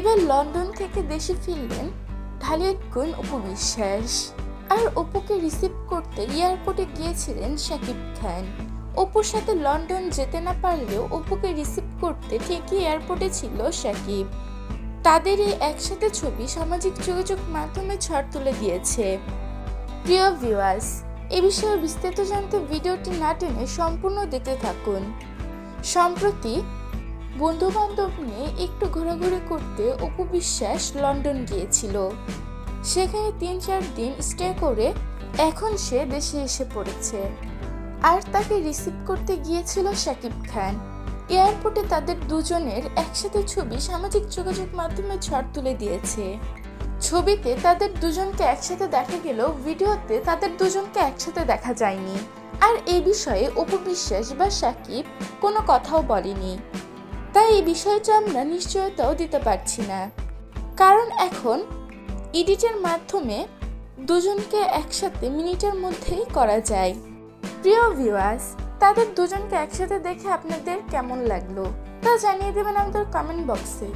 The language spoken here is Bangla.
এবার লন্ডন থেকে দেশে ফিরলেন ঢালিউড কুইন অপু বিশ্বাস। আর অপুকে রিসিভ করতে এয়ারপোর্টে গিয়েছিলেন শাকিব খান। অপুর সাথে লন্ডন যেতে না পারলেও অপুকে রিসিভ করতে ঠিকই এয়ারপোর্টে ছিল শাকিব। তাদের এই একসাথে ছবি সামাজিক যোগাযোগ মাধ্যমে ঝড় তুলে দিয়েছে। প্রিয় ভিউয়ার্স, এ বিষয়ে বিস্তারিত জানতে ভিডিওটি না টেনে সম্পূর্ণ দেখতে থাকুন। সম্প্রতি বন্ধু বান্ধব নিয়ে একটু ঘোরাঘুরি করতে অপু বিশ্বাস লন্ডন গিয়েছিল। সেখানে 3-4 দিন স্টে করে এখন সে দেশে এসে পড়েছে। আর তাকে রিসিভ করতে গিয়েছিল শাকিব খান। এয়ারপোর্টে তাদের দুজনের একসাথে ছবি সামাজিক যোগাযোগ মাধ্যমে ঝড় তুলে দিয়েছে। ছবিতে তাদের দুজনকে একসাথে দেখা গেলেও ভিডিওতে তাদের দুজনকে একসাথে দেখা যায়নি। আর এই বিষয়ে অপু বিশ্বাস বা শাকিব কোনো কথাও বলেনি। তাই এই বিষয়টা আমরা নিশ্চয়তাও দিতে পারছি না, কারণ এখন এডিটের মাধ্যমে দুজনকে একসাথে মিনিটের মধ্যেই করা যায়। প্রিয় ভিউয়ার্স, তাদের দুজনকে একসাথে দেখে আপনাদের কেমন লাগলো তা জানিয়ে দেবেন আমাদের কমেন্ট বক্সে।